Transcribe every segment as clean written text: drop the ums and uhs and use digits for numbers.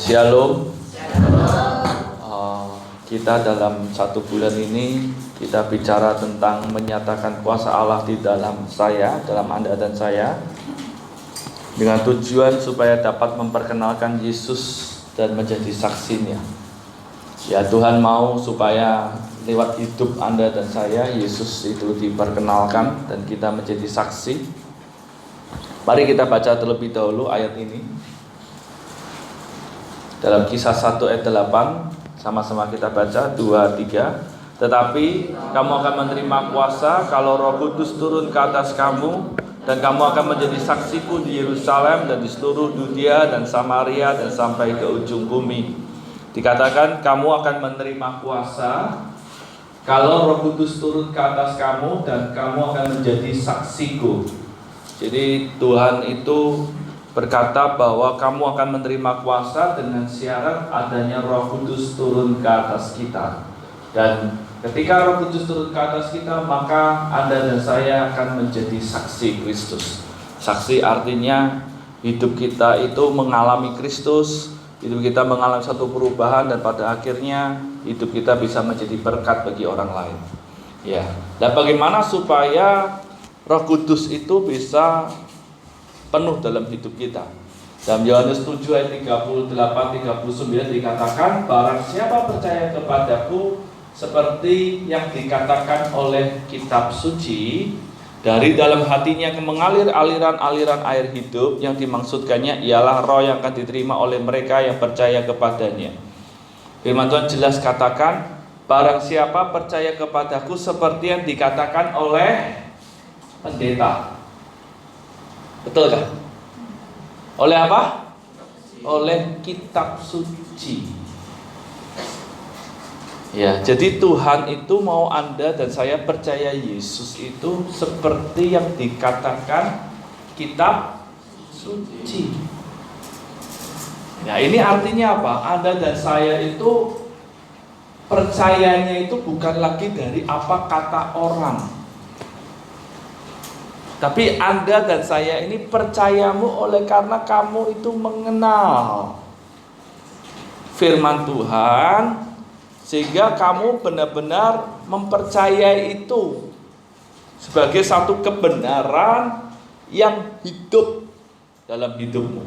Shalom. Kita dalam 1 bulan ini kita bicara tentang menyatakan kuasa Allah di dalam saya, dalam Anda dan saya, dengan tujuan supaya dapat memperkenalkan Yesus dan menjadi saksinya. Ya, Tuhan mau supaya lewat hidup Anda dan saya, Yesus itu diperkenalkan dan kita menjadi saksi. Mari kita baca terlebih dahulu ayat ini. Dalam Kisah 1 ayat 8, sama-sama kita baca 2, 3. Tetapi kamu akan menerima kuasa kalau Roh Kudus turun ke atas kamu, dan kamu akan menjadi saksiku di Yerusalem dan di seluruh Yudea dan Samaria dan sampai ke ujung bumi. Dikatakan kamu akan menerima kuasa kalau Roh Kudus turun ke atas kamu, dan kamu akan menjadi saksiku. Jadi Tuhan itu berkata bahwa kamu akan menerima kuasa dengan syarat adanya Roh Kudus turun ke atas kita. Dan ketika Roh Kudus turun ke atas kita, maka Anda dan saya akan menjadi saksi Kristus. Saksi artinya hidup kita itu mengalami Kristus, hidup kita mengalami satu perubahan, dan pada akhirnya hidup kita bisa menjadi berkat bagi orang lain. Ya. Dan bagaimana supaya Roh Kudus itu bisa penuh dalam hidup kita? Dalam Yohanes 7 ayat 38-39 dikatakan, barang siapa percaya kepadaku seperti yang dikatakan oleh kitab suci, dari dalam hatinya mengalir aliran-aliran air hidup. Yang dimaksudkannya ialah roh yang akan diterima oleh mereka yang percaya kepadanya. Firman Tuhan jelas katakan, barang siapa percaya kepadaku seperti yang dikatakan oleh pendeta. Betul kan? Oleh apa? Oleh kitab suci. Ya, jadi Tuhan itu mau Anda dan saya percaya Yesus itu seperti yang dikatakan kitab suci. Ya, ini artinya apa? Anda dan saya itu percayanya itu bukan lagi dari apa kata orang, tapi Anda dan saya ini percayamu oleh karena kamu itu mengenal firman Tuhan, sehingga kamu benar-benar mempercayai itu sebagai satu kebenaran yang hidup dalam hidupmu.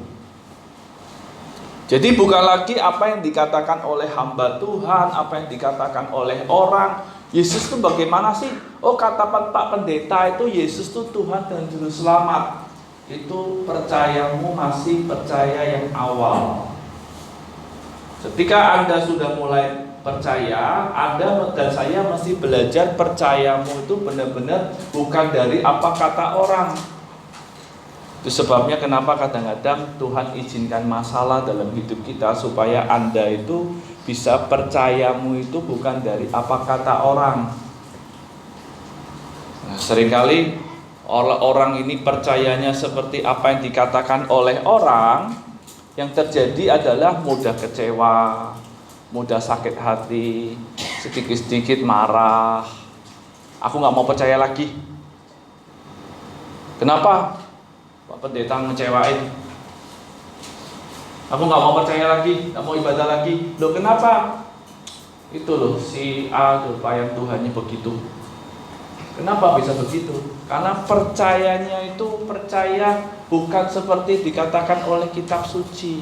Jadi bukan lagi apa yang dikatakan oleh hamba Tuhan, apa yang dikatakan oleh orang. Yesus itu bagaimana sih? Oh, kata Pak Pendeta itu Yesus itu Tuhan dan Juru Selamat. Itu percayamu masih percaya yang awal. Ketika Anda sudah mulai percaya, Anda dan saya mesti belajar percayamu itu benar-benar bukan dari apa kata orang. Itu sebabnya kenapa kadang-kadang Tuhan izinkan masalah dalam hidup kita, supaya Anda itu bisa percayamu itu bukan dari apa kata orang. Nah, seringkali orang ini percayanya seperti apa yang dikatakan oleh orang. Yang terjadi adalah mudah kecewa, mudah sakit hati, sedikit-sedikit marah. Aku gak mau percaya lagi. Kenapa? Pak Pendeta ngecewain. Aku gak mau percaya lagi, gak mau ibadah lagi. Loh, kenapa? Itu loh, si A tuh payang Tuhannya begitu. Kenapa bisa begitu? Karena percayanya itu percaya bukan seperti dikatakan oleh kitab suci.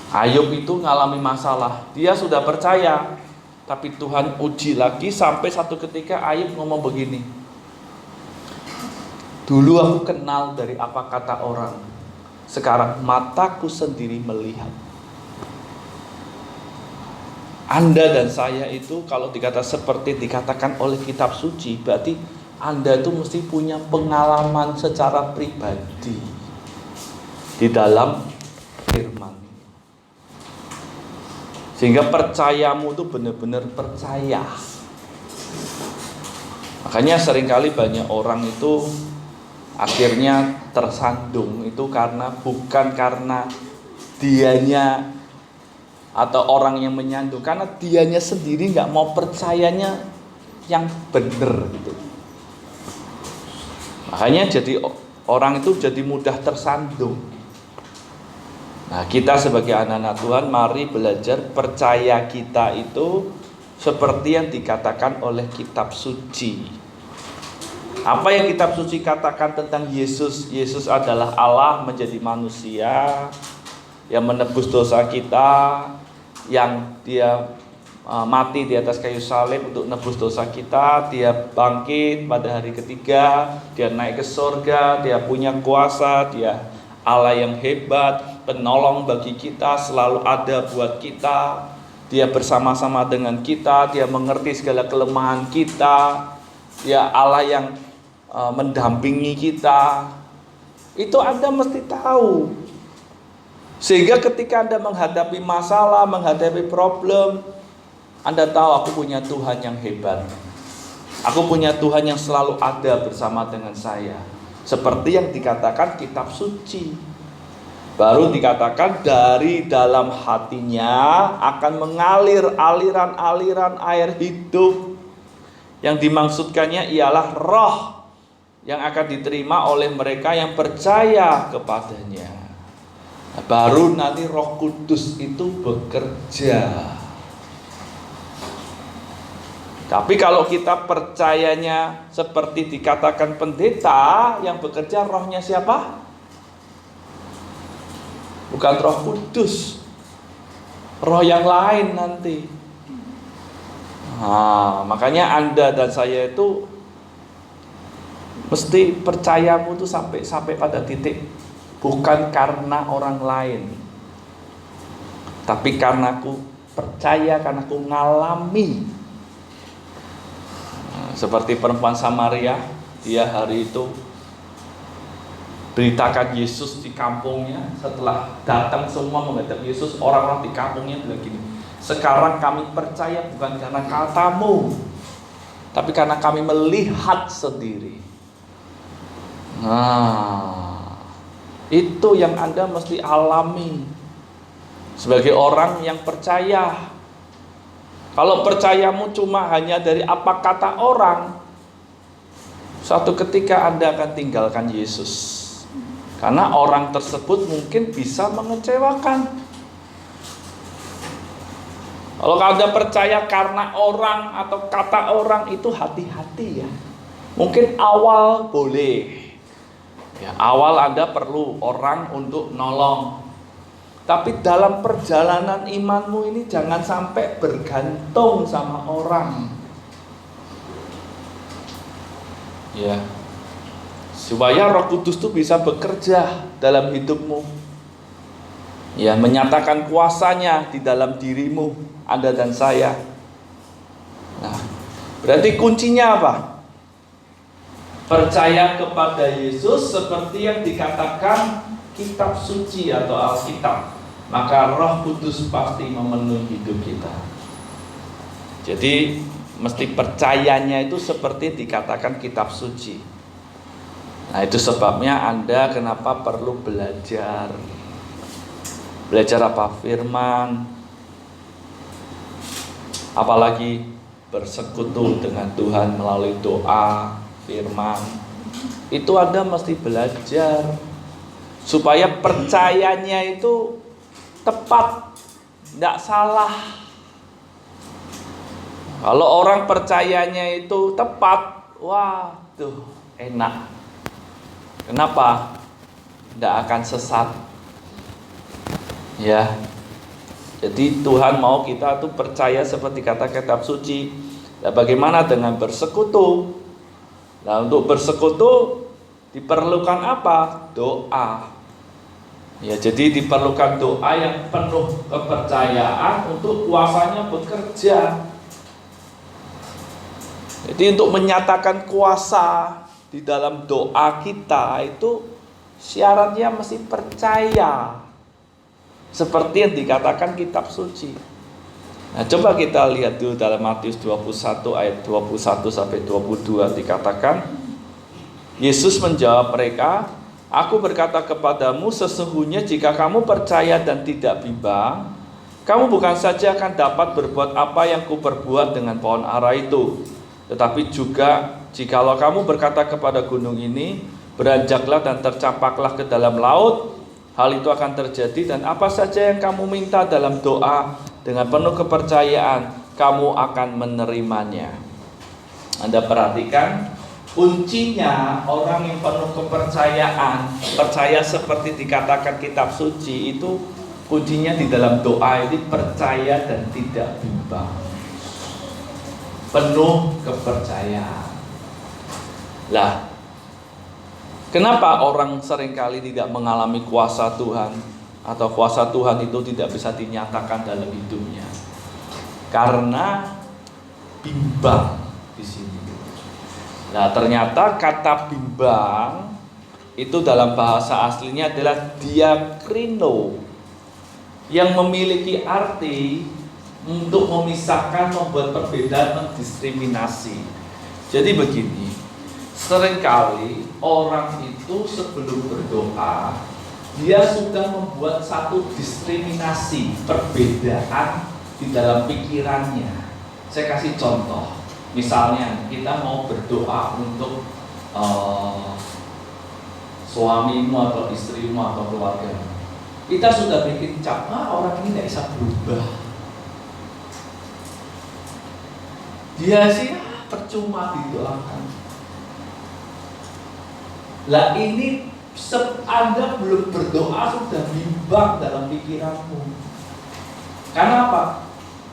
Ayub itu ngalami masalah, dia sudah percaya, tapi Tuhan uji lagi sampai satu ketika Ayub ngomong begini, dulu aku kenal dari apa kata orang, sekarang mataku sendiri melihat. Anda dan saya itu kalau dikata seperti dikatakan oleh kitab suci, berarti Anda itu mesti punya pengalaman secara pribadi di dalam firman, sehingga percayamu itu benar-benar percaya. Makanya seringkali banyak orang itu akhirnya tersandung itu bukan karena dianya atau orang yang menyandung, karena dianya sendiri nggak mau percayanya yang benar gitu. Makanya jadi orang itu jadi mudah tersandung. Nah, kita sebagai anak-anak Tuhan, mari belajar percaya kita itu seperti yang dikatakan oleh kitab suci. Apa yang kitab suci katakan tentang Yesus? Yesus adalah Allah menjadi manusia yang menebus dosa kita, yang dia mati di atas kayu salib untuk nebus dosa kita. Dia bangkit pada hari ketiga, dia naik ke surga, dia punya kuasa, dia Allah yang hebat, penolong bagi kita, selalu ada buat kita. Dia bersama-sama dengan kita, dia mengerti segala kelemahan kita. Dia Allah yang mendampingi kita. Itu Anda mesti tahu. Sehingga ketika Anda menghadapi masalah, menghadapi problem, Anda tahu aku punya Tuhan yang hebat. Aku punya Tuhan yang selalu ada bersama dengan saya. Seperti yang dikatakan kitab suci. Baru dikatakan dari dalam hatinya akan mengalir aliran-aliran air hidup. Yang dimaksudkannya ialah roh yang akan diterima oleh mereka yang percaya kepadanya. Nah, baru nanti Roh Kudus itu bekerja. Tapi kalau kita percayanya seperti dikatakan pendeta, yang bekerja rohnya siapa? Bukan Roh Kudus, roh yang lain nanti. Nah, makanya Anda dan saya itu mesti percayamu tuh sampai pada titik bukan karena orang lain, tapi karena aku percaya, karena aku ngalami. Seperti perempuan Samaria, dia hari itu beritakan Yesus di kampungnya. Setelah datang semua menghadap Yesus, orang-orang di kampungnya bilang gini, sekarang kami percaya bukan karena katamu, tapi karena kami melihat sendiri. Nah, itu yang Anda mesti alami sebagai orang yang percaya. Kalau percayamu cuma hanya dari apa kata orang, suatu ketika Anda akan tinggalkan Yesus. Karena orang tersebut mungkin bisa mengecewakan. Kalau Anda percaya karena orang atau kata orang, itu hati-hati ya. Mungkin awal boleh. Ya, awal Anda perlu orang untuk nolong. Tapi dalam perjalanan imanmu ini jangan sampai bergantung sama orang. Ya. Supaya Roh Kudus itu bisa bekerja dalam hidupmu. Ya, menyatakan kuasanya di dalam dirimu, Anda dan saya. Nah, berarti kuncinya apa? Percaya kepada Yesus seperti yang dikatakan kitab suci atau Alkitab. Maka Roh Kudus pasti memenuhi hidup kita. Jadi mesti percayanya itu seperti dikatakan kitab suci. Nah, itu sebabnya Anda kenapa perlu belajar. Belajar apa? Firman. Apalagi bersekutu dengan Tuhan melalui doa, firman. Itu Anda mesti belajar supaya percayanya itu tepat, tidak salah. Kalau orang percayanya itu tepat, waduh, enak. Kenapa? Tidak akan sesat. Ya. Jadi Tuhan mau kita tuh percaya seperti kata kitab suci. Nah, bagaimana dengan bersekutu? Nah, untuk bersekutu diperlukan apa? Doa. Ya, jadi diperlukan doa yang penuh kepercayaan untuk kuasanya bekerja. Jadi untuk menyatakan kuasa di dalam doa kita itu syaratnya mesti percaya. Seperti yang dikatakan kitab suci. Nah, coba kita lihat dulu dalam Matius 21 ayat 21 sampai 22 dikatakan, Yesus menjawab mereka, aku berkata kepadamu, sesungguhnya jika kamu percaya dan tidak bimbang, kamu bukan saja akan dapat berbuat apa yang kuperbuat dengan pohon ara itu, tetapi juga jikalau kamu berkata kepada gunung ini, beranjaklah dan tercampaklah ke dalam laut, hal itu akan terjadi, dan apa saja yang kamu minta dalam doa dengan penuh kepercayaan, kamu akan menerimanya. Anda perhatikan, kuncinya orang yang penuh kepercayaan, percaya seperti dikatakan kitab suci, itu kuncinya di dalam doa ini percaya dan tidak bimbang. Penuh kepercayaan. Lah, kenapa orang seringkali tidak mengalami kuasa Tuhan, atau kuasa Tuhan itu tidak bisa dinyatakan dalam hidupnya? Karena bimbang di sini. Nah, ternyata kata bimbang itu dalam bahasa aslinya adalah diakrino, yang memiliki arti untuk memisahkan, membuat perbedaan, mendiskriminasi. Jadi begini, seringkali orang itu sebelum berdoa, dia sudah membuat satu diskriminasi, perbedaan di dalam pikirannya. Saya kasih contoh. Misalnya kita mau berdoa untuk suamimu atau istrimu atau keluargamu. Kita sudah bikin cap, orang ini tidak bisa berubah. Dia sih percuma didoakan. Lah ini Anda belum berdoa sudah bimbang dalam pikiranmu. Karena apa?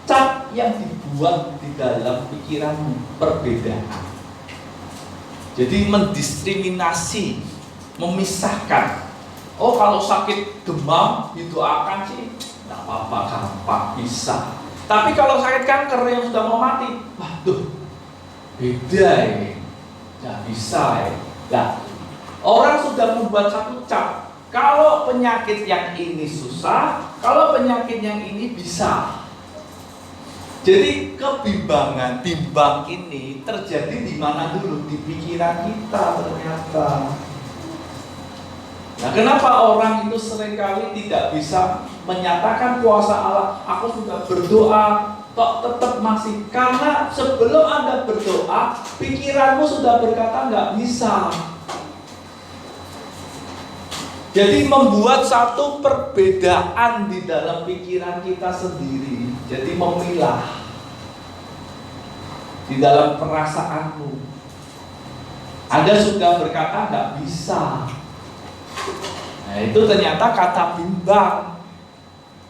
Cap yang dibuat di dalam pikiranmu, perbedaan. Jadi mendiskriminasi, memisahkan. Oh, kalau sakit demam didoakan sih tidak apa-apa, gampang, bisa. Tapi kalau sakit kanker yang sudah mau mati, waduh, beda ya, tidak bisa ya. Nah, orang sudah membuat satu cap. Kalau penyakit yang ini susah, kalau penyakit yang ini bisa. Jadi kebimbangan, bimbang ini terjadi di mana dulu? Di pikiran kita ternyata. Nah, kenapa orang itu seringkali tidak bisa menyatakan kuasa Allah? Aku sudah berdoa, kok tetap masih. Karena sebelum Anda berdoa, pikiranmu sudah berkata nggak bisa. Jadi membuat satu perbedaan di dalam pikiran kita sendiri. Jadi memilah di dalam perasaanmu. Anda sudah berkata nggak bisa. Nah, itu ternyata kata bimbang.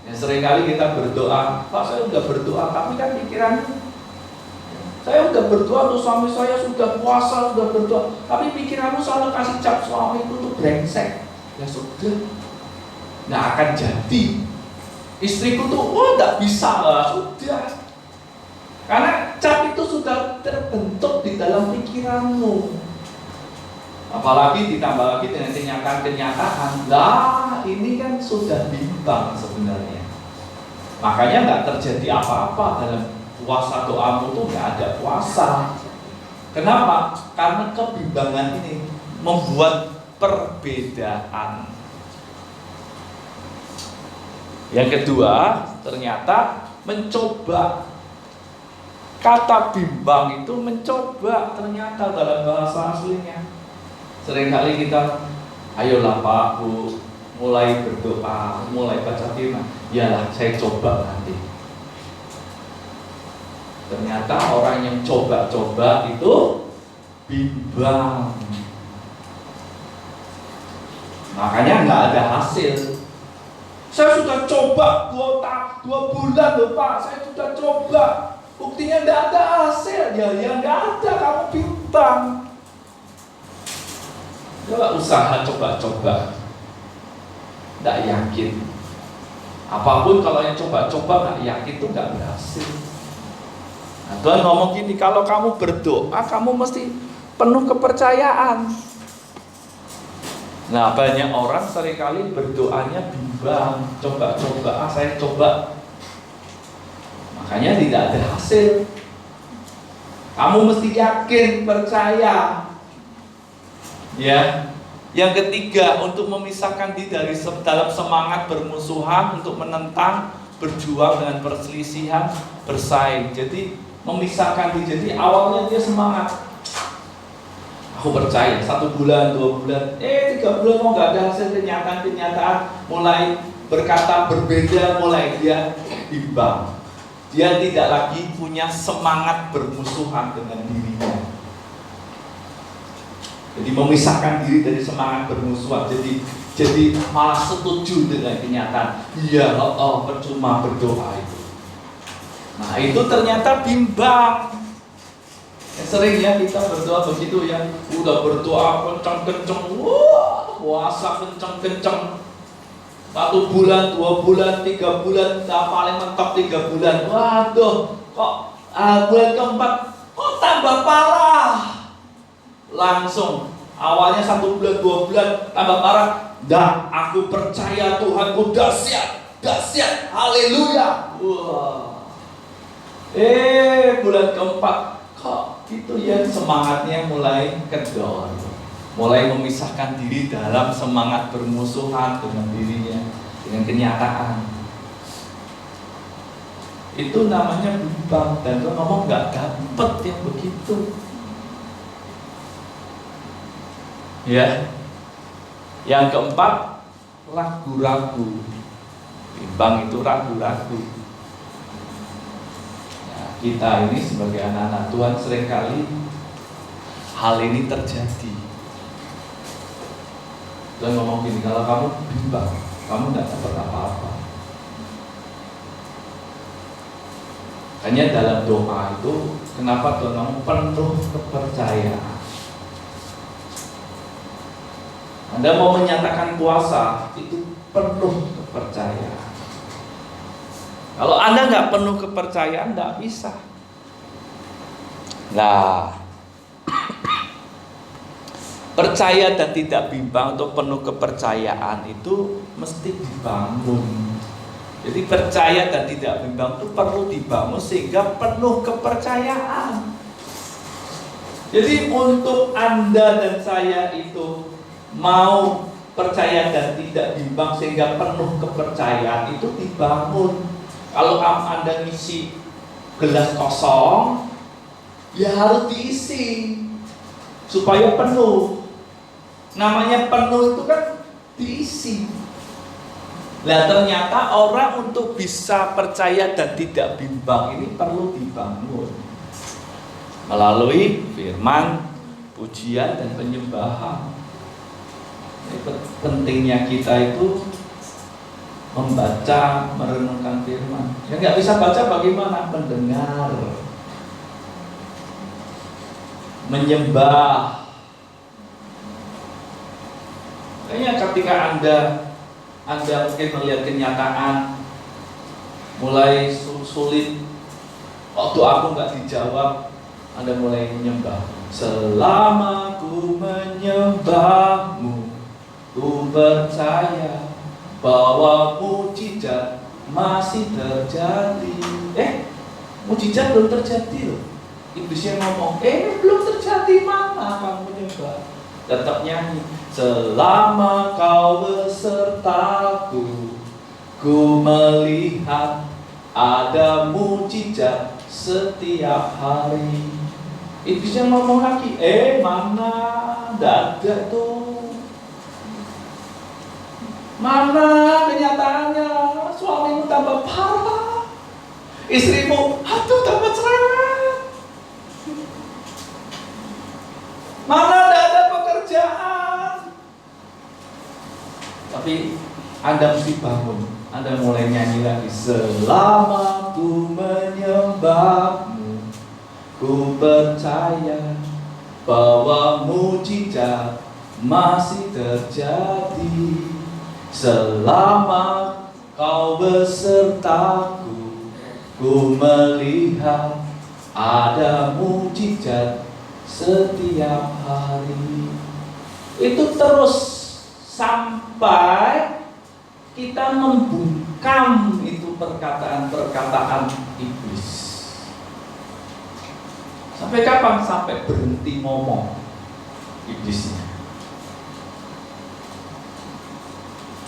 Yang seringkali kita berdoa, Pak, saya sudah berdoa, tapi kan pikiran saya sudah berdoa untuk suami saya, sudah puasa, sudah berdoa, tapi pikiranmu selalu kasih cap suami itu tuh brengsek. Ya sudah, nggak akan jadi. Istriku tuh, nggak bisa lah, sudah. Karena cap itu sudah terbentuk di dalam pikiranmu. Apalagi ditambah lagi dengan kenyataan-kenyataan. Lah, ini kan sudah bimbang sebenarnya. Makanya nggak terjadi apa-apa dalam puasa doamu tuh, nggak ada puasa. Kenapa? Karena kebimbangan ini membuat perbedaan. Yang kedua, ternyata mencoba. Kata bimbang itu mencoba ternyata dalam bahasa aslinya. Seringkali kita, ayolah Pak, Bu, mulai berdoa, mulai baca firman. Yalah, saya coba nanti. Ternyata orang yang coba-coba itu bimbang. Makanya nggak ada hasil. Saya sudah coba 2 bulan loh Pak, saya sudah coba. Buktinya nggak ada hasil. Ya nggak ada, kamu bimbang. Kalau usaha coba-coba, nggak yakin. Apapun kalau yang coba-coba nggak yakin itu nggak berhasil. Nah, Tuhan ngomong gini, kalau kamu berdoa, kamu mesti penuh kepercayaan. Nah, banyak orang seringkali berdoanya bimbang, coba-coba, saya coba. Makanya tidak ada hasil. Kamu mesti yakin, percaya. Ya. Yang ketiga, untuk memisahkan diri dari dalam semangat bermusuhan, untuk menentang, berjuang dengan perselisihan, bersaing. Jadi memisahkan diri. Jadi awalnya dia semangat. Aku percaya 1 bulan, 2 bulan, 3 bulan mau nggak ada hasil kenyataan. mulai berkata berbeda, mulai dia bimbang. Dia tidak lagi punya semangat bermusuhan dengan dirinya. Jadi memisahkan diri dari semangat bermusuhan. Jadi malah setuju dengan kenyataan. Iya, percuma berdoa itu. Nah, itu ternyata bimbang. Sering ya kita berdoa begitu ya. Udah berdoa kenceng-kenceng, puasa kenceng-kenceng. 1 bulan, 2 bulan, 3 bulan, paling mentok 3 bulan. Waduh, kok bulan keempat kok tambah parah. Langsung awalnya 1 bulan, 2 bulan tambah parah. Dah, aku percaya Tuhanku dahsyat, haleluya. Wah. Bulan keempat kok itu ya, semangatnya mulai kendor, mulai memisahkan diri dalam semangat bermusuhan dengan dirinya, dengan kenyataan. Itu namanya bimbang. Dan Tuhan ngomong gak dapet yang begitu. Ya. Yang keempat, ragu-ragu. Bimbang itu ragu-ragu. Kita ini sebagai anak-anak Tuhan seringkali hal ini terjadi. Tuhan ngomong gini, kalau kamu bimbang, kamu tidak dapat apa-apa. Hanya dalam doa itu, kenapa Tuhan ngomong penuh kepercayaan. Anda mau menyatakan puasa, itu penuh kepercayaan. Kalau Anda nggak penuh kepercayaan, nggak bisa. Nah, percaya dan tidak bimbang atau penuh kepercayaan itu mesti dibangun. Jadi percaya dan tidak bimbang itu perlu dibangun sehingga penuh kepercayaan. Jadi untuk Anda dan saya itu mau percaya dan tidak bimbang sehingga penuh kepercayaan itu dibangun. Kalau Anda ngisi gelas kosong, ya harus diisi supaya penuh. Namanya penuh itu kan diisi. Nah, ternyata orang untuk bisa percaya dan tidak bimbang ini perlu dibangun melalui firman, pujian, dan penyembahan. Ini pentingnya kita itu membaca, merenungkan firman. Yang nggak bisa baca bagaimana? Mendengar, menyembah. Kayaknya ketika Anda mungkin melihat kenyataan mulai sulit, waktu aku nggak dijawab, Anda mulai menyembah. Selama ku menyembahmu, ku percaya bahwa mujizat masih terjadi. Mujizat belum terjadi loh. Iblisnya ngomong, belum terjadi, mana kamu menyembah? Tetap nyanyi. Selama kau besertaku, ku melihat ada mujizat setiap hari. Iblisnya ngomong lagi, mana? Nggak ada tuh. Mana kenyataannya? Suamimu tambah parah, istrimu tambah cerewet. Mana tidak ada pekerjaan. Tapi Anda mesti bangun. Anda mulai nyanyi lagi. Selama ku menyembahmu, ku percaya bahwa mujizat masih terjadi. Selama kau besertaku, ku melihat ada mujizat setiap hari. Itu terus sampai kita membungkam itu perkataan-perkataan iblis. Sampai kapan? Sampai berhenti ngomong iblisnya.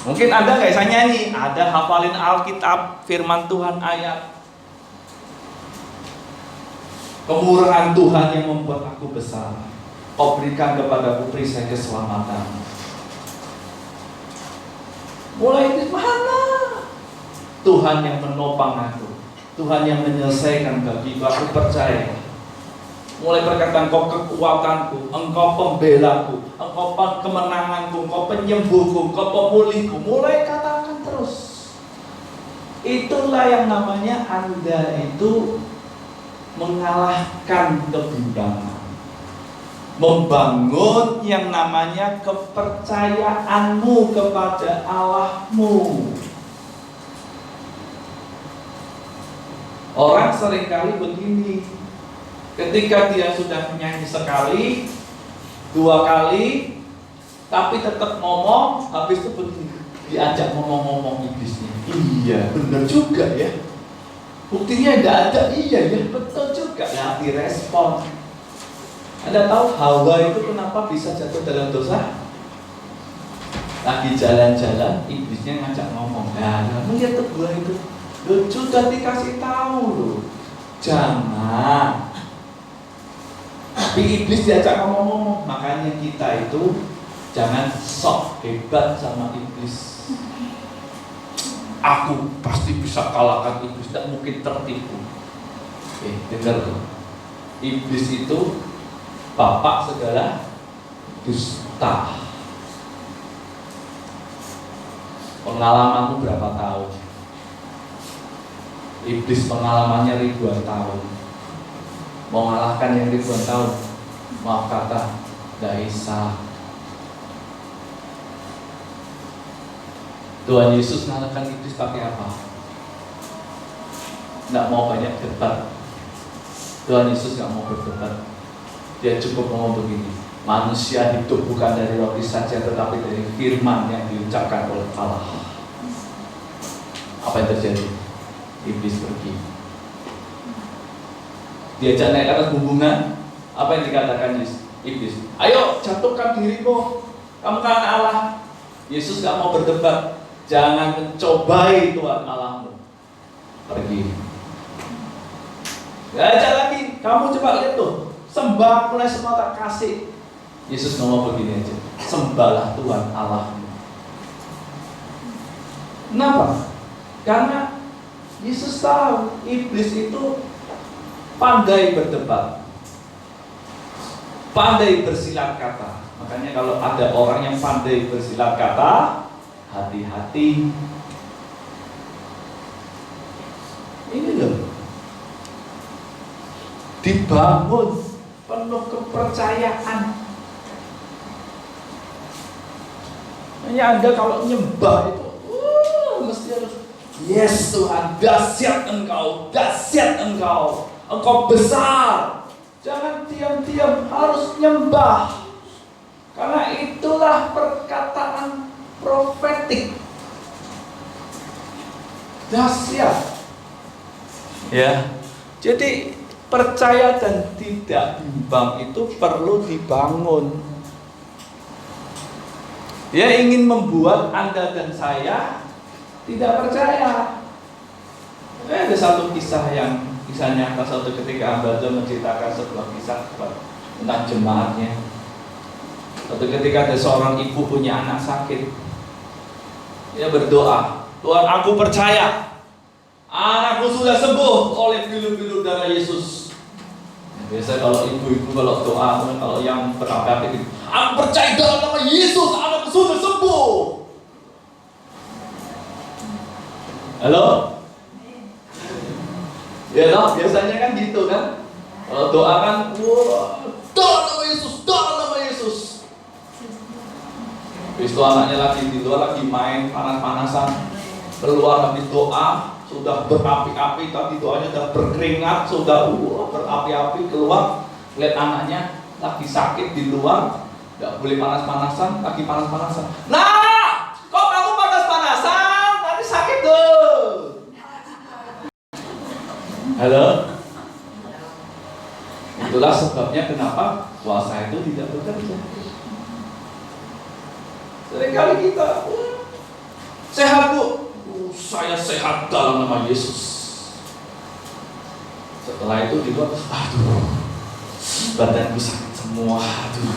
Mungkin Anda nggak bisa nyanyi, ada hafalin Alkitab, firman Tuhan, ayat. Kemurahan Tuhan yang membuat aku besar. Kau berikan kepadaku perisai keselamatan. Mulai iblis, mana? Tuhan yang menopang aku, Tuhan yang menyelesaikan bagiku, aku percaya. Mulai berkata, engkau kekuatanku, engkau pembelaku, engkau kemenanganku, engkau penyembuhku, engkau pemulihku. Mulai katakan terus. Itulah yang namanya Anda itu mengalahkan kebimbangan, membangun yang namanya kepercayaanmu kepada Allahmu. Orang seringkali begini, ketika dia sudah nyanyi sekali, 2 kali, tapi tetap ngomong, habis itu begini, diajak ngomong-ngomong iblisnya. Iya, benar juga ya. Buktinya tidak ada, iya ya, betul juga. Nah, direspon. Anda tahu Hawa itu kenapa bisa jatuh dalam dosa? Lagi jalan-jalan, iblisnya ngajak ngomong. Nah, kamu lihat tuh buah itu. Loh, sudah dikasih tahu loh, jangan. Tapi iblis diajak ngomong-ngomong. Makanya kita itu jangan sok hebat sama iblis. Aku pasti bisa kalahkan iblis, tidak mungkin tertipu. Dengar loh, iblis itu bapak segala dusta. Pengalamanmu berapa tahun? Iblis pengalamannya ribuan tahun. Mau ngalahkan yang ribuan tahun, maaf kata, tidak bisa. Tuhan Yesus ngalahkan iblis pakai apa? Tidak mau banyak debat. Tuhan Yesus tidak mau berdebat. Dia cukup ngomong begini, manusia hidup bukan dari roti saja, tetapi dari firman yang diucapkan oleh Allah. Apa yang terjadi? Iblis pergi. Diajak naik ke atas bumbungan. Apa yang dikatakan iblis? Ayo jatuhkan dirimu, kamu kan Allah. Yesus gak mau berdebat. Jangan mencobai Tuhan Allahmu. Pergi. Diajak lagi, kamu coba lihat tuh, sembah mulai semua tak kasih. Yesus ngomong begini aja, sembahlah Tuhan Allahmu. Kenapa? Karena Yesus tahu iblis itu pandai berdebat, pandai bersilat kata. Makanya kalau ada orang yang pandai bersilat kata, hati-hati. Ini loh, dibangun penuh kepercayaan. Hanya Anda kalau nyembah itu, mesti harus, yes Tuhan, dahsyat Engkau, dahsyat Engkau, Engkau besar. Jangan diam-diam, harus nyembah. Karena itulah perkataan profetik. Dahsyat. Ya. Jadi percaya dan tidak bimbang itu perlu dibangun. Dia ingin membuat Anda dan saya tidak percaya. Ada satu kisah nyata suatu ketika Mbak Jo menceritakan sebuah kisah tentang jemaatnya. Suatu ketika ada seorang ibu punya anak sakit. Dia berdoa, Tuhan, aku percaya anakku sudah sembuh oleh pilu-pilu darah Yesus. Biasa kalau ibu-ibu kalau doa, kalau yang berapi-api, aku percaya dalam nama Yesus anakku sudah sembuh. Halo? Ya toh, biasanya kan gitu kan. Kalau doa kan, wah, dalam nama Yesus, dalam nama Yesus. Habis itu anaknya lagi di luar, lagi main panas-panasan. Keluar habis doa, sudah berapi-api, tapi doanya sudah berkeringat, sudah berapi-api. Keluar, lihat anaknya lagi sakit di luar, tidak boleh panas-panasan, lagi panas-panasan. Nah, kok kamu panas-panasan? Nanti sakit tuh. Halo? Itulah sebabnya kenapa puasa itu tidak bekerja. Seringkali kita sehat bu, saya sehat dalam nama Yesus. Setelah itu di luar, aduh, badanku sakit semua, aduh.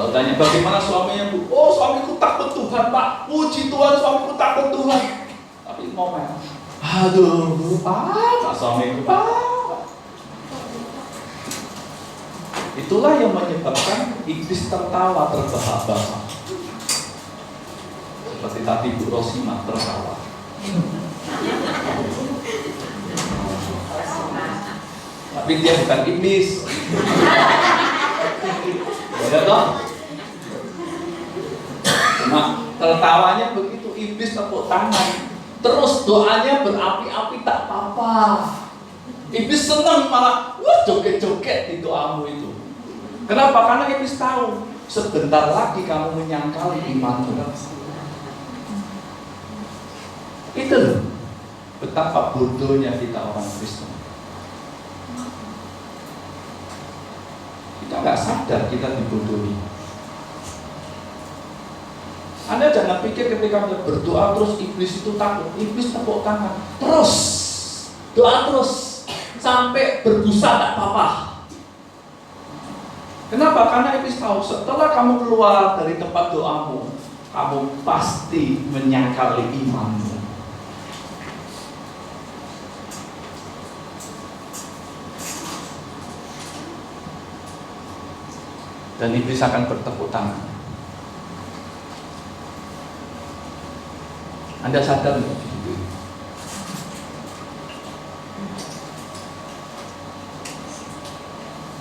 Kalau tanya bagaimana suaminya Bu, oh suamiku takut Tuhan Pak, puji Tuhan suamiku takut Tuhan. Tapi ngomel, aduh Pak suamiku Pak. Itulah yang menyebabkan iblis tertawa terbahak-bahak. Seperti tadi Bu Rosima tertawa. Tapi dia bukan iblis. Ya toh? Cuma tertawanya begitu, iblis tepuk tangan. Terus doanya berapi-api tak apa-apa. Iblis senang malah joget-joget di doamu itu. Kenapa? Karena iblis tahu sebentar lagi kamu menyangkali imanmu. Itu loh betapa bodohnya kita orang Kristen. Kita nggak sadar kita dibodohi. Anda jangan pikir ketika Anda berdoa terus iblis itu takut. Iblis tepuk tangan terus, doa terus sampai berbusa tak apa-apa. Kenapa? Karena iblis tahu setelah kamu keluar dari tempat doamu, kamu pasti menyangkali imanmu. Dan iblis akan bertepuk tangan. Anda sadar nggak?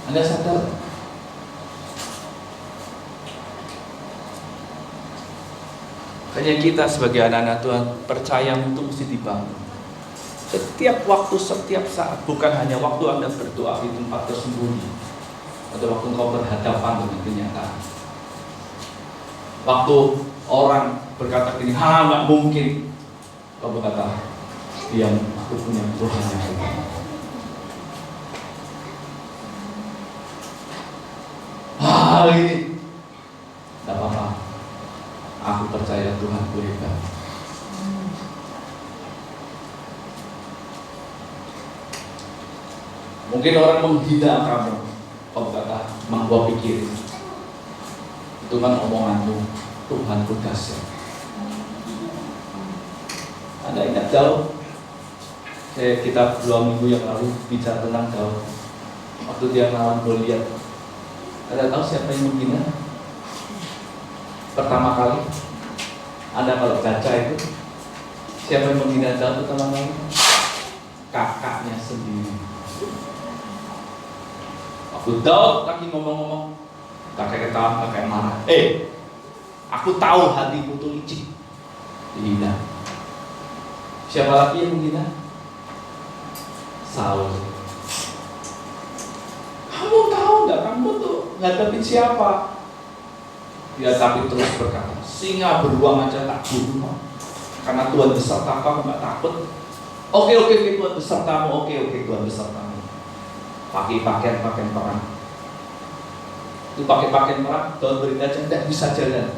Anda sadar? Hanya kita sebagai anak-anak Tuhan percaya itu mesti dibangun. Setiap waktu, setiap saat, bukan hanya waktu Anda berdoa di tempat tersembunyi, atau waktu engkau berhadapan dengan kenyataan. Waktu orang berkata gini, nggak mungkin. Kau berkata, diam, aku punya Tuhan yang hebat. Ini tidak apa-apa. Aku percaya Tuhan ku hebat. Mungkin orang menghina kamu. Kau berkata, mak gua pikir itu kan omonganmu, Tuhan ku dahsyat. Anda ingat Daud? Kita 2 minggu yang lalu bicara tentang Daud. Waktu dia melawan Goliat, Anda tahu siapa yang menghina? Pertama kali, Anda kalau baca itu, siapa yang menghina Daud pertama kali? Kakaknya sendiri. Waktu Daud lagi ngomong-ngomong, kakek ketawa, kakek marah. Aku tahu hatimu tuh licik. Dihina. Siapa lagi yang menghina? Saul. Kamu tahu nggak? Kamu tuh ngadepin siapa? Dia tapi terus berkata, singa beruang aja tak bunuh. Karena Tuhan beserta kamu nggak takut. Oke Tuhan besertamu. Oke Tuhan besertamu. Pakai pakaian perang. Itu pakai pakaian perang, Tuhan berita aja tidak bisa jalan.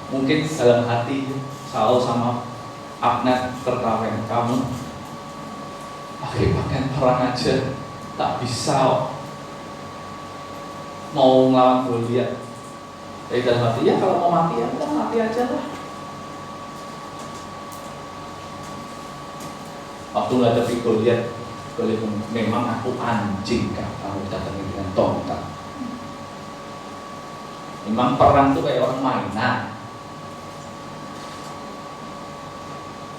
Mungkin dalam hati Saul sama Abner tertawa, kamu pakai pakaian perang aja tak bisa mau ngelawan Goliat. Dari dalam hati, ya kalau mau mati ya kita mati aja lah. Waktu menghadapi Goliat, memang aku anjing kan, kamu datangin dengan tongkat. Memang perang tuh kayak orang mainan.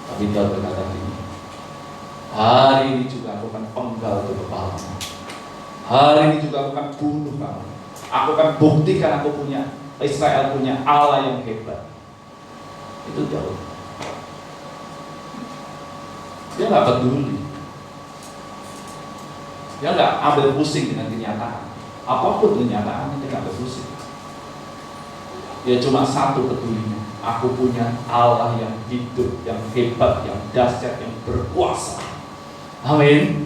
Tapi dia berkata ini, hari ini juga aku akan penggal itu kepalamu. Hari ini juga aku akan bunuh kamu. Aku akan buktikan aku punya, Israel punya Allah yang hebat. Itu Daud. Dia nggak peduli. Dia nggak ambil pusing dengan kenyataan. Apapun kenyataan, dia nggak ambil pusing. Dia cuma satu pedulinya. Aku punya Allah yang hidup, yang hebat, yang dahsyat, yang berkuasa. Amin.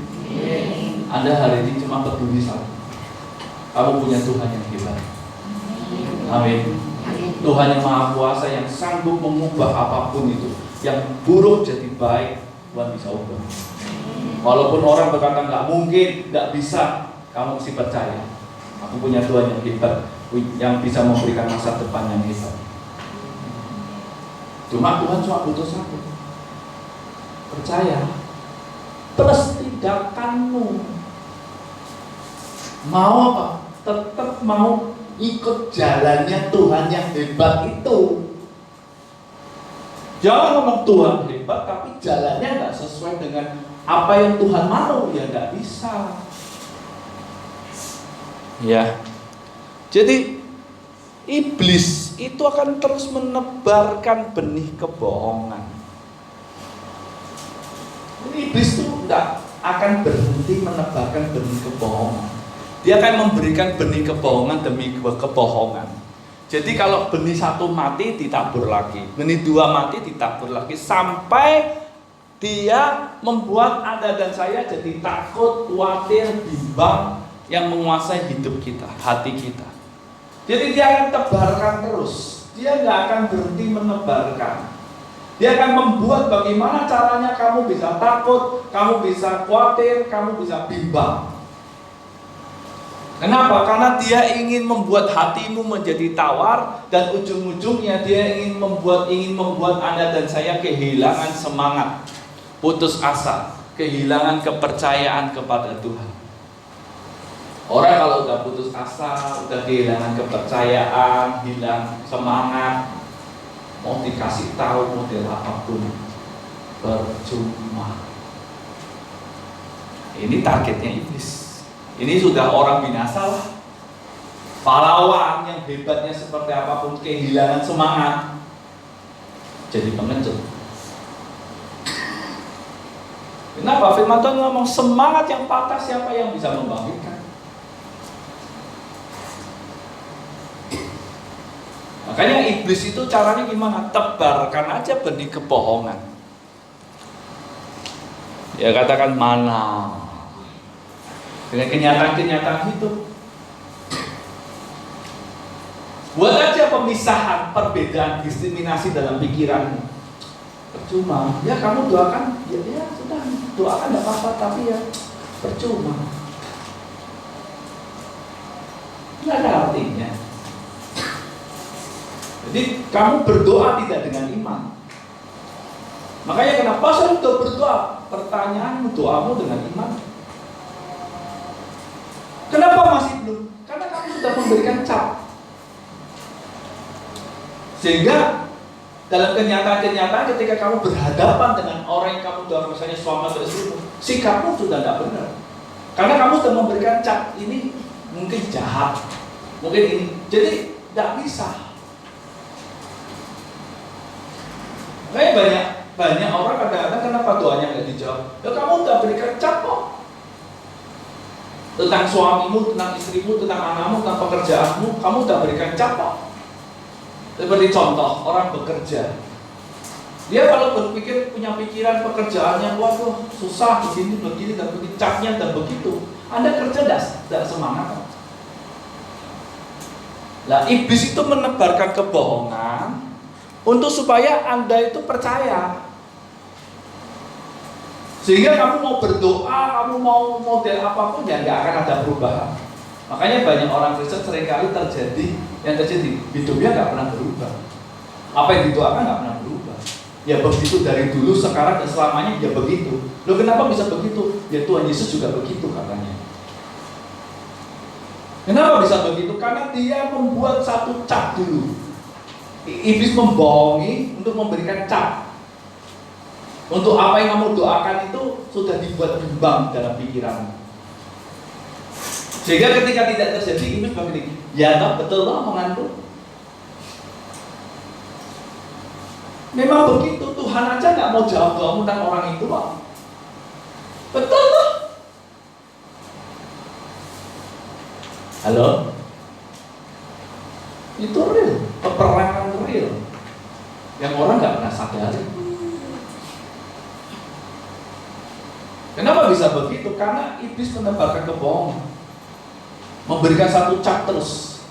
Anda hari ini cuma peduli satu. Kamu punya Tuhan yang hebat. Amin. Tuhan yang maha kuasa, yang sanggup mengubah apapun itu. Yang buruk jadi baik, Tuhan bisa ubah. Walaupun orang berkata nggak mungkin, nggak bisa, kamu mesti percaya. Aku punya Tuhan yang hebat. yang bisa memberikan masa depan yang hebat. Cuma Tuhan cuma butuh satu, percaya plus tindakanmu. Mau apa? Tetap mau ikut jalannya Tuhan yang hebat itu. Jangan ngomong Tuhan hebat tapi jalannya nggak sesuai dengan apa yang Tuhan mau, ya nggak bisa. Ya. Jadi iblis itu akan terus menebarkan benih kebohongan. Iblis itu tidak akan berhenti menebarkan benih kebohongan. Dia akan memberikan benih kebohongan demi kebohongan. Jadi kalau benih satu mati ditabur lagi, benih dua mati ditabur lagi, sampai dia membuat Anda dan saya jadi takut, khawatir, bimbang yang menguasai hidup kita, hati kita. Jadi dia akan tebarkan terus. Dia nggak akan berhenti menebarkan. Dia akan membuat bagaimana caranya kamu bisa takut, kamu bisa khawatir, kamu bisa bimbang. Kenapa? Karena dia ingin membuat hatimu menjadi tawar, dan ujung-ujungnya dia ingin membuat Anda dan saya kehilangan semangat, putus asa, kehilangan kepercayaan kepada Tuhan. Orang kalau udah putus asa, udah kehilangan kepercayaan, hilang semangat, mau dikasih tahu model apapun percuma. Ini targetnya iblis. Ini sudah orang binasa lah. Pahlawan yang hebatnya seperti apapun, kehilangan semangat, jadi pengecut. Kenapa? Firman Tuhan ngomong semangat yang patah siapa yang bisa membangkitkan? Makanya iblis itu caranya gimana? Tebarkan aja benih kebohongan. Ya katakan mana? Dengan kenyataan-kenyataan hidup. Buat aja pemisahan, perbedaan, diskriminasi dalam pikiranmu. Percuma. Ya kamu doakan, ya sudah, doakan tidak apa-apa, tapi ya percuma. Tidak ada artinya. Jadi kamu berdoa tidak dengan iman. Makanya kenapa saya sudah berdoa? Pertanyaanmu, doamu dengan iman. Kenapa masih belum? Karena kamu sudah memberikan cap. Sehingga dalam kenyataan-kenyataan ketika kamu berhadapan dengan orang yang kamu doakan, misalnya suami atau istrimu, sikapmu sudah tidak benar. Karena kamu sudah memberikan cap, ini mungkin jahat, mungkin ini. Jadi tidak bisa. Kayak banyak orang kadang-kadang kenapa doanya nggak dijawab? Ya kamu sudah berikan cap kok. Tentang suamimu, tentang istrimu, tentang anakmu, tentang pekerjaanmu, kamu sudah berikan cap kok. Seperti contoh, orang bekerja. Dia kalau berpikir, punya pikiran pekerjaannya, waduh susah, begini, dan begini, capnya dan begitu. Anda kerja tidak semangat. Nah, iblis itu menebarkan kebohongan untuk supaya Anda itu percaya. Sehingga kamu mau berdoa, kamu mau model apapun, ya nggak akan ada perubahan. Makanya banyak orang Kristen seringkali yang terjadi hidupnya nggak pernah berubah. Apa yang didoakan nggak pernah berubah. Ya begitu dari dulu, sekarang dan selamanya ya begitu. Loh kenapa bisa begitu? Ya Tuhan Yesus juga begitu katanya. Kenapa bisa begitu? Karena dia membuat satu cap dulu. Iblis membohongi untuk memberikan cap. Untuk apa yang kamu doakan itu sudah dibuat bimbang dalam pikiranmu. Sehingga ketika tidak terjadi, iblis begini, ya tak betul loh omonganku. Memang begitu, Tuhan aja nggak mau jawab doamu tentang orang itu loh. Betul loh. Halo? Itu real, peperangan real yang orang nggak pernah sadari. Kenapa bisa begitu? Karena iblis menebarkan kebohongan, memberikan satu cap terus.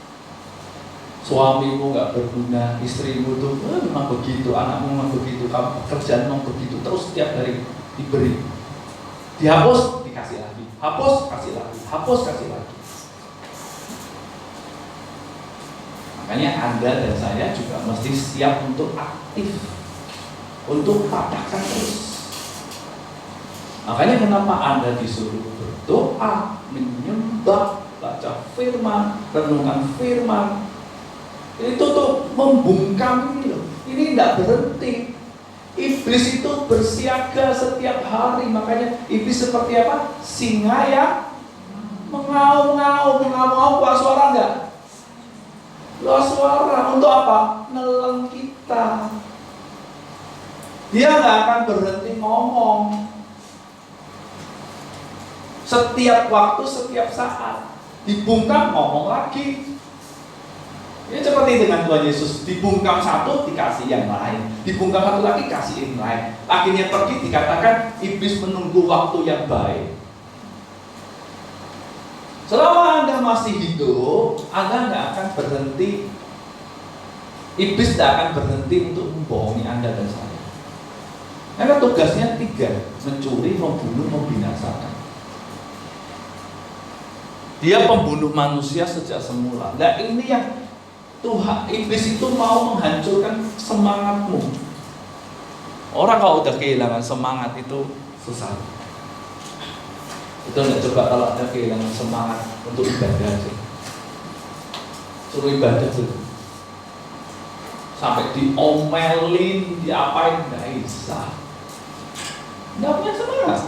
Suamimu nggak berguna, istrimu tuh memang begitu, anakmu memang begitu, kamu pekerjaan memang begitu, terus setiap hari diberi, dihapus, dikasih lagi, hapus, kasih lagi, hapus, kasih lagi. Makanya Anda dan saya juga mesti siap untuk aktif, untuk katakan terus. Makanya kenapa Anda disuruh berdoa, menyembah, baca firman, renungan firman. Itu tuh membungkam ini loh. Ini tidak berhenti. Iblis itu bersiaga setiap hari. Makanya iblis seperti apa? Singa yang mengaum-ngaum. Keluar suara enggak? Keluar suara. Untuk apa? Nelen kita. Dia nggak akan berhenti ngomong. Setiap waktu, setiap saat dibungkam, ngomong lagi. Ya seperti dengan Tuhan Yesus, dibungkam satu, dikasih yang lain, dibungkam satu lagi, kasih yang lain. Akhirnya pergi, dikatakan iblis menunggu waktu yang baik. Selama Anda masih hidup, Anda nggak akan berhenti. Iblis tidak akan berhenti untuk membohongi Anda dan saya. Karena tugasnya 3, mencuri, membunuh, membinasakan. Dia pembunuh manusia sejak semula. Nah ini yang Tuhan, iblis itu mau menghancurkan semangatmu. Orang kalau udah kehilangan semangat itu susah. Itu enggak, coba kalau Anda kehilangan semangat untuk ibadah aja. Suruh ibadah dulu. Sampai diomelin, diapain, enggak bisa. Enggak punya semangat.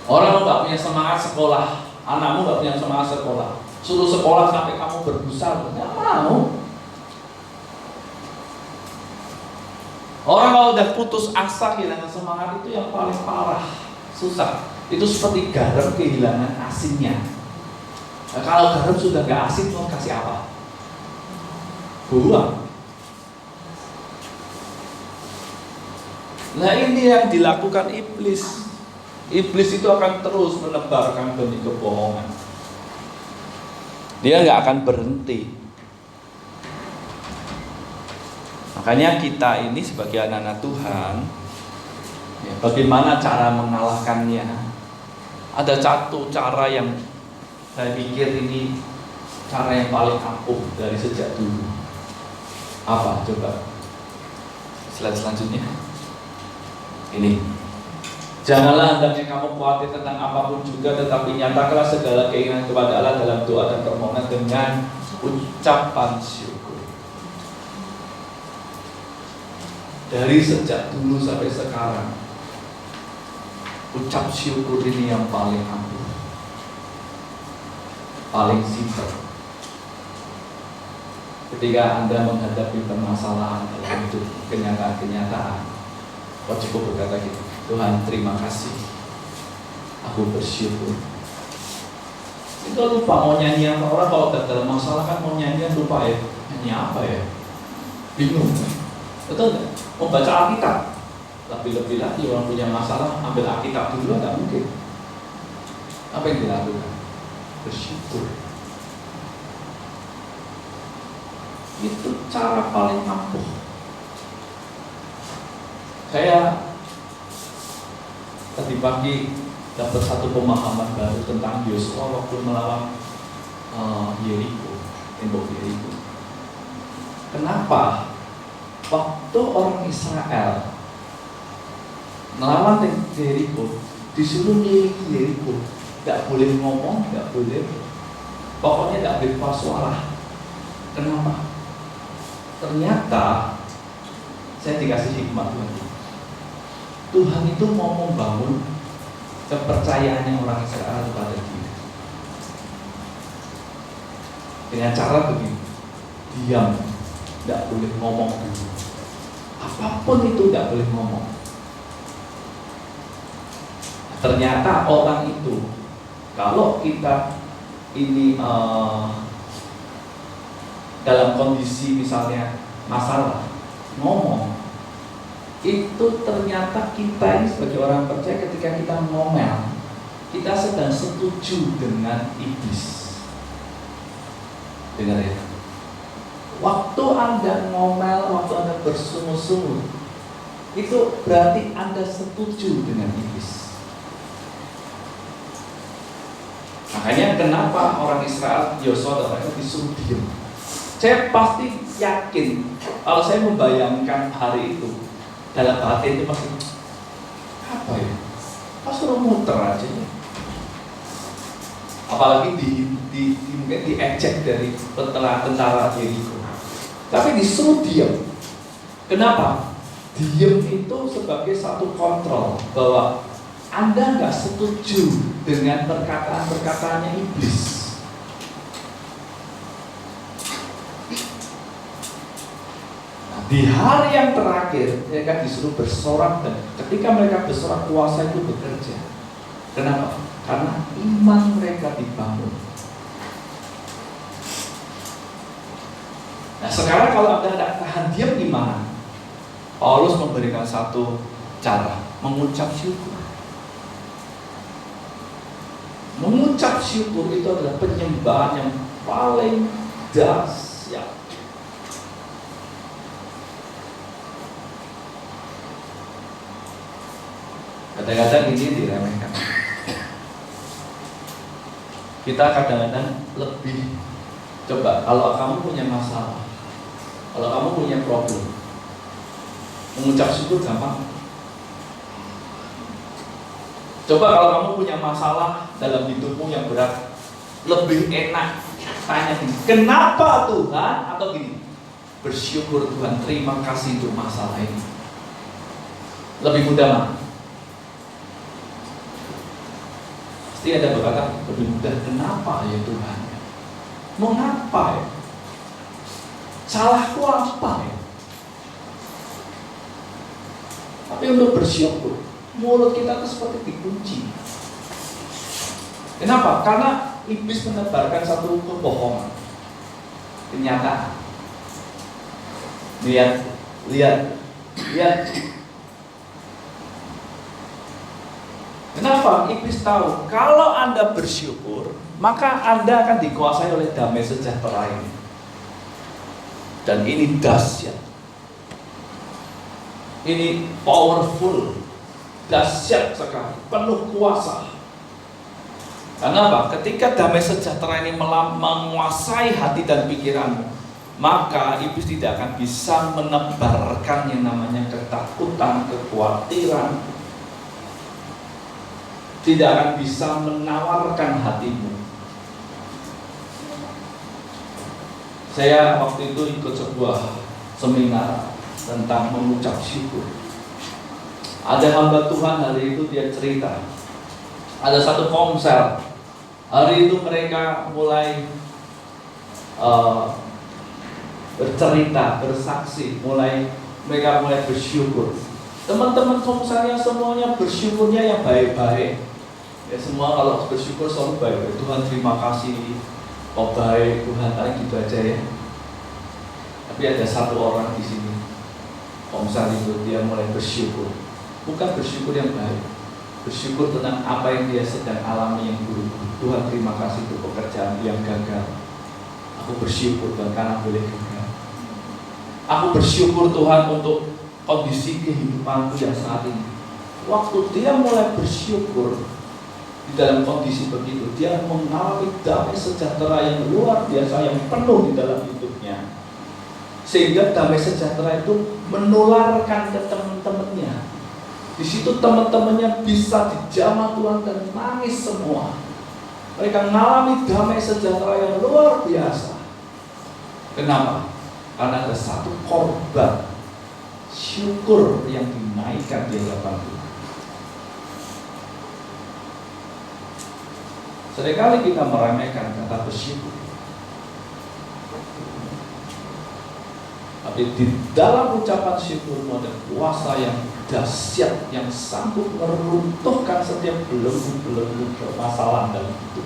Orang enggak punya semangat sekolah, anakmu enggak punya semangat sekolah. Suruh sekolah sampai kamu berbusa, enggak mau. Orang kalau udah putus asa, kehilangan semangat itu yang paling parah, susah. Itu seperti garam kehilangan asinnya. Nah, kalau garam sudah nggak asin, mau kasih apa? Buang. Nah ini yang dilakukan iblis. Iblis itu akan terus menebarkan benih kebohongan. Dia nggak akan berhenti. Makanya kita ini sebagai anak-anak Tuhan, ya, bagaimana cara mengalahkannya? Ada satu cara yang saya pikir ini cara yang paling ampuh dari sejak dulu. Apa? Coba slide selanjutnya. Ini. Janganlah hendaknya kamu khawatir tentang apapun juga, tetapi nyatakanlah segala keinginan kepada Allah dalam doa dan permohonan dengan ucapan syukur. Dari sejak dulu sampai sekarang, ucap syukur ini yang paling ampuh, paling simpel. Ketika Anda menghadapi permasalahan dalam hidup, kenyataan-kenyataan, kau cukup berkata gitu, Tuhan terima kasih, aku bersyukur. Itu lupa mau nyanyi apa. Orang kalau dalam masalah kan mau nyanyi lupa ya. Nyanyi apa ya? Bingung. Betul nggak? Mau baca Alkitab. Lebih-lebih lagi orang punya masalah ambil Alkitab dulu, nggak mungkin. Apa yang dilakukan? Bersyukur. Itu cara paling ampuh. Saya tadi pagi dapat satu pemahaman baru tentang Yosua waktu melawan Yeriko, tembok Yeriko. Kenapa? Waktu orang Israel melawan Yeriko, disuruh milih Yeriko, nggak boleh ngomong, nggak boleh, pokoknya nggak boleh keluar suara. Kenapa? Ternyata saya dikasih hikmah Tuhan itu mau membangun kepercayaannya orang Israel kepada Dia dengan cara begini, diam, tidak boleh ngomong dulu, apapun itu tidak boleh ngomong. Ternyata orang itu, kalau kita ini dalam kondisi misalnya masalah ngomong, itu ternyata kita ini sebagai orang percaya ketika kita ngomel, kita sedang setuju dengan iblis. Dengar ya, waktu Anda ngomel, waktu Anda bersungut-sungut, itu berarti Anda setuju dengan iblis. Makanya kenapa orang Israel, Yosua dan mereka disuruh diam, Saya pasti yakin kalau saya membayangkan hari itu dalam hati itu pasti apa ya? Pas suruh muter aja ya. Apalagi mungkin diejek dari tentara Jericho. Tapi disuruh diam. Kenapa? Diam itu sebagai satu kontrol bahwa Anda nggak setuju dengan perkataan-perkataannya iblis. Nah, di hari yang terakhir mereka disuruh bersorak, dan ketika mereka bersorak kuasa itu bekerja. Kenapa? Karena iman mereka dibangun. Nah, sekarang kalau Anda tidak tahan diam gimana? Paulus memberikan satu cara, mengucap syukur. Mengucap syukur itu adalah penyembahan yang paling dahsyat. Kadang-kadang ini diremehkan. Kita kadang-kadang lebih, coba kalau kamu punya masalah, kalau kamu punya problem, mengucap syukur gampang. Coba kalau kamu punya masalah dalam hidupmu yang berat, lebih enak tanya gini, kenapa Tuhan? Atau gini, bersyukur Tuhan, terima kasih untuk masalah ini. Lebih mudah mana? Pasti ada berkata, lebih mudah, kenapa ya Tuhan? Mengapa ya? Salahku apa ya? Tapi untuk bersyukur, mulut kita itu seperti dikunci. Kenapa? Karena iblis menebarkan satu kebohongan, kenyataan. Lihat. Kenapa? Iblis tahu kalau Anda bersyukur, maka Anda akan dikuasai oleh damai sejahtera ini. Dan ini dahsyat. Ini powerful, dahsyat sekali, penuh kuasa. Karena apa? Ketika damai sejahtera ini menguasai hati dan pikiranmu, maka iblis tidak akan bisa menebarkan yang namanya ketakutan, kekhawatiran. Tidak akan bisa menawarkan hatimu. Saya waktu itu ikut sebuah seminar tentang mengucap syukur. Ada hamba Tuhan hari itu dia cerita, ada satu komsel. Hari itu mereka mulai bercerita, bersaksi, mereka mulai bersyukur. Teman-teman komselnya semuanya bersyukurnya yang baik-baik. Ya semua kalau bersyukur selalu baik. Tuhan terima kasih, oh baik Tuhan, gitu aja ya. Tapi ada satu orang di sini, komsel itu dia mulai bersyukur. Bukan bersyukur yang baik, bersyukur tentang apa yang dia sedang alami yang buruk. Tuhan terima kasih untuk pekerjaan yang gagal. Aku bersyukur Tuhan karena boleh gagal. Aku bersyukur Tuhan untuk kondisi kehidupanku yang saat ini. Waktu dia mulai bersyukur di dalam kondisi begitu, dia mengalami damai sejahtera yang luar biasa, yang penuh di dalam hidupnya. Sehingga damai sejahtera itu menularkan ke teman-temannya. Di situ teman-temannya bisa dijamah Tuhan dan nangis semua. Mereka mengalami damai sejahtera yang luar biasa. Kenapa? Karena ada satu korban syukur yang dinaikkan di hadapan Tuhan. Seringkali kita meremehkan kata bersyukur, tapi di dalam ucapan syukur ada kuasa yang dahsyat yang sanggup meruntuhkan setiap belenggu-belenggu permasalahan dalam hidup.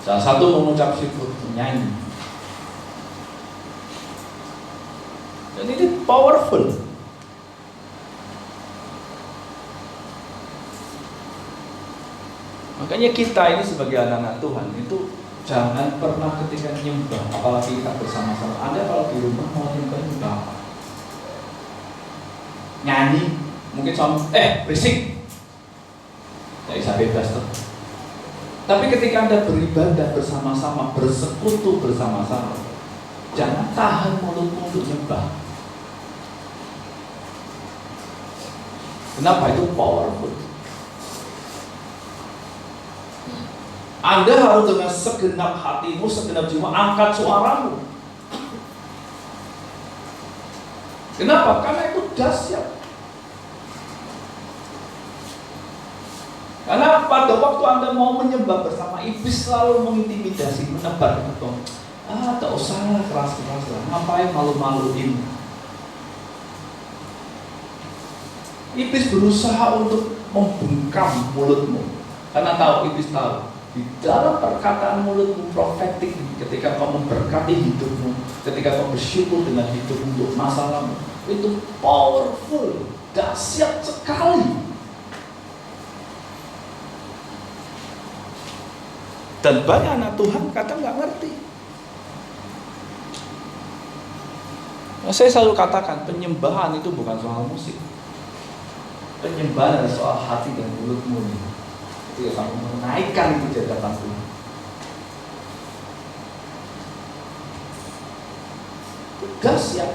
Salah satu mengucap syukur, menyanyi. Dan ini powerful. Makanya kita ini sebagai anak-anak Tuhan itu jangan pernah ketika nyembah, apalagi kita bersama-sama. Anda kalau di rumah mau nyembah apa? Nyanyi, mungkin sama berisik. Nggak bisa bebas tuh. Tapi ketika Anda beribadah bersama-sama, bersekutu bersama-sama, jangan tahan mulutmu untuk nyembah. Kenapa? Itu powerful. Anda harus dengan segenap hatimu, segenap jiwa angkat suaramu. Kenapa? Karena itu dahsyat. Karena pada waktu Anda mau menyembah bersama, iblis selalu mengintimidasi, menebar betul. Tak usah lah keras-keras lah, ngapain malu-maluin. Iblis berusaha untuk membungkam mulutmu, karena iblis tahu di dalam perkataan mulutmu profetik, ketika kau memberkati hidupmu, ketika kau bersyukur dengan hidupmu untuk masalahmu, itu powerful, dahsyat sekali. Dan banyak anak Tuhan kadang nggak ngerti. Nah, saya selalu katakan penyembahan itu bukan soal musik. Penyembahan adalah soal hati dan mulutmu. Itu yang kamu menaikkan itu di hadapan Tuhan. Dahsyat.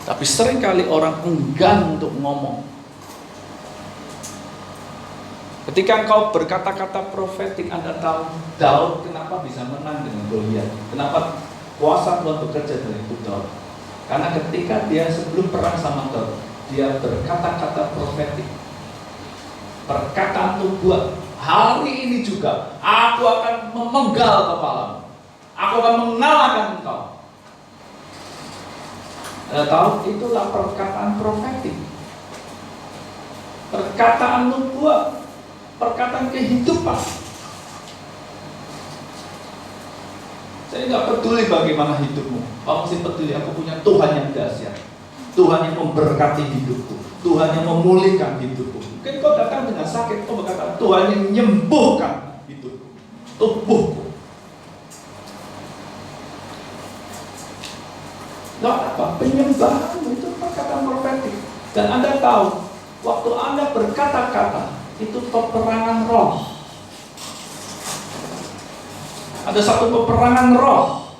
Tapi seringkali orang enggan untuk ngomong. Ketika engkau berkata-kata profetik, Anda tahu Daud kenapa bisa menang dengan Goliat. Kenapa kuasa Tuhan bekerja dari itu Daud? Karena ketika dia sebelum perang sama Daud, dia berkata-kata profetik, perkataan nubuat. Hari ini juga aku akan memenggal kepalamu, aku akan mengalahkan engkau. Anda tahu itulah perkataan profetik, perkataan nubuat, perkataan kehidupan. Saya nggak peduli bagaimana hidupmu. Kamu mesti peduli, aku punya Tuhan yang dahsyat, Tuhan yang memberkati hidupku, Tuhan yang memulihkan hidupku. Mungkin kau datang dengan sakit, kau berkata Tuhan yang menyembuhkan hidupku, tubuhku. Lalu apa? Penyembahan itu perkataan profetik. Dan Anda tahu, waktu Anda berkata-kata, itu peperangan roh. Ada satu peperangan roh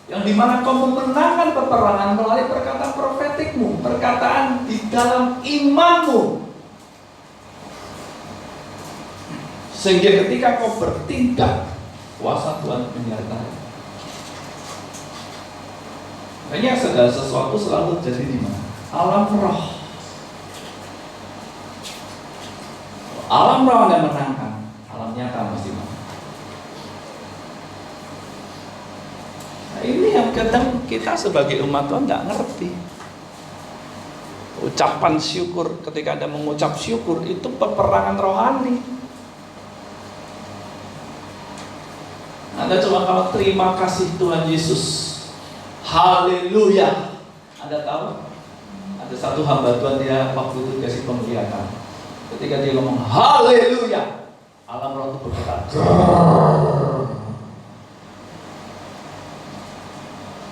yang dimana kau memenangkan peperangan melalui perkataan profetikmu, perkataan di dalam imanmu. Sehingga ketika kau bertindak, kuasa Tuhan menyertai. Makanya segala sesuatu selalu terjadi di mana? Alam roh. Alam roh Anda menangkan, alam nyata mesti menang. Nah, ini yang kadang kita sebagai umat Tuhan tidak ngerti. Ucapan syukur, ketika Anda mengucap syukur, itu peperangan rohani. Anda cuma kalau terima kasih Tuhan Yesus, haleluya. Anda tahu, ada satu hamba Tuhan, dia waktu itu dikasih penglihatan. Ketika dia ngomong haleluya, alam roh itu berkata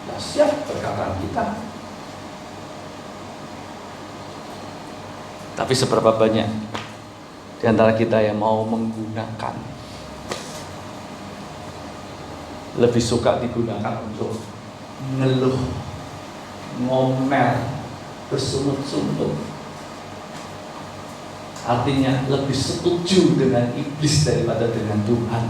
dahsyat perkataan kita. Tapi seberapa banyak di antara kita yang mau menggunakan, lebih suka digunakan untuk ngeluh, ngomel, bersungut-sungut. Artinya lebih setuju dengan iblis daripada dengan Tuhan.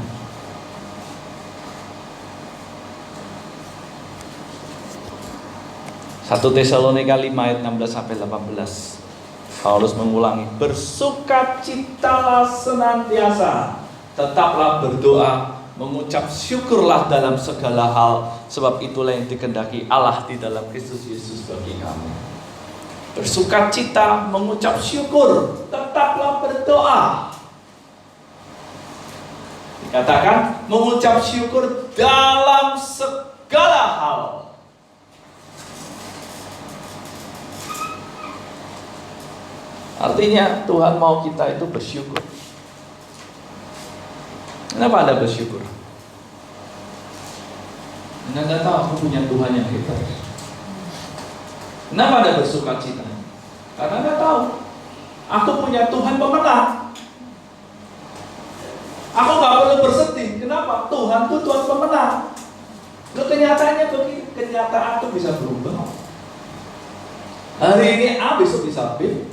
Satu Tesalonika 5 ayat 16-18. Paulus mengulangi, bersukacitalah senantiasa, tetaplah berdoa, mengucap syukurlah dalam segala hal, sebab itulah yang dikehendaki Allah di dalam Kristus Yesus bagi kamu. Bersukacita, mengucap syukur, tetaplah berdoa. Dikatakan mengucap syukur dalam segala hal. Artinya Tuhan mau kita itu bersyukur. Kenapa Anda bersyukur? Anda tahu aku punya Tuhan yang hebat. Kenapa Anda bersukacita? Karena Anda tahu Aku punya Tuhan pemenang. Aku nggak perlu bersedih. Kenapa? Tuhan itu Tuhan pemenang. Loh, kenyataannya begitu. Kenyataan itu bisa berubah. Hari ini A, besok bisa B.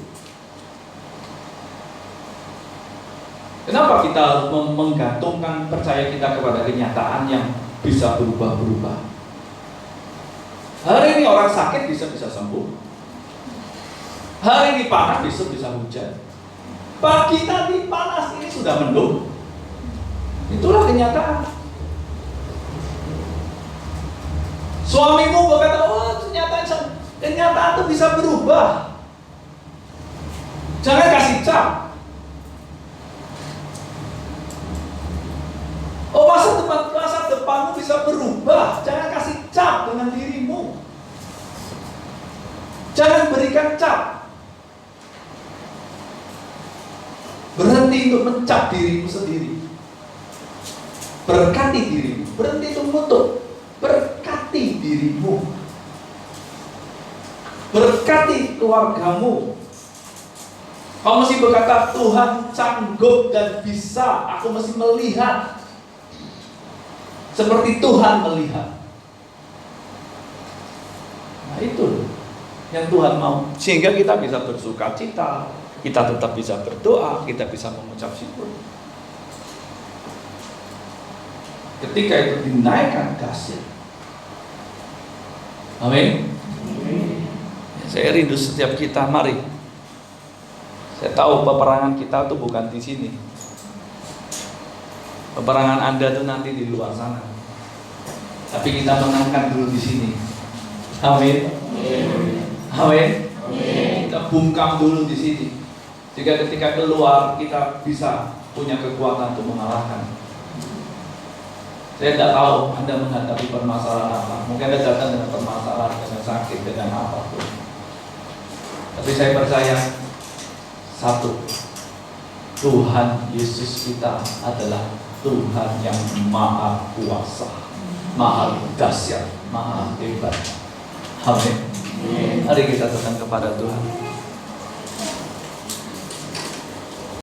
Kenapa kita harus menggantungkan percaya kita kepada kenyataan yang bisa berubah-berubah? Hari ini orang sakit bisa sembuh. Hari ini panas, besok bisa hujan. Pagi tadi panas, ini sudah mendung. Itulah kenyataan. Suamimu berkata, oh kenyataan itu bisa berubah. Jangan kasih cap. Oh, masa depanmu bisa berubah. Jangan kasih cap dengan dirimu. Jangan berikan cap. Berhenti untuk mencap dirimu sendiri. Berkati dirimu. Berhenti untuk mengutuk. Berkati dirimu. Berkati keluargamu. Kau mesti berkata, Tuhan sanggup dan bisa. Aku mesti melihat seperti Tuhan melihat. Nah, itu yang Tuhan mau. Sehingga kita bisa bersuka cita, kita tetap bisa berdoa, kita bisa mengucap syukur. Ketika itu dinaikkan dahsyat. Amin. Saya rindu setiap kita, mari. Saya tahu peperangan kita itu bukan di sini. Peperangan Anda itu nanti di luar sana. Tapi kita menangkan dulu di sini. Amin. Amin. Kita bungkam dulu di sini. Jika ketika keluar kita bisa punya kekuatan untuk mengalahkan. Saya tidak tahu Anda menghadapi permasalahan apa. Mungkin Anda datang dengan permasalahan, dengan sakit, dengan apapun. Tapi saya percaya satu, Tuhan Yesus kita adalah Tuhan yang maha kuasa, maha dahsyat, maha hebat. Amin. Mari kita datang kepada Tuhan.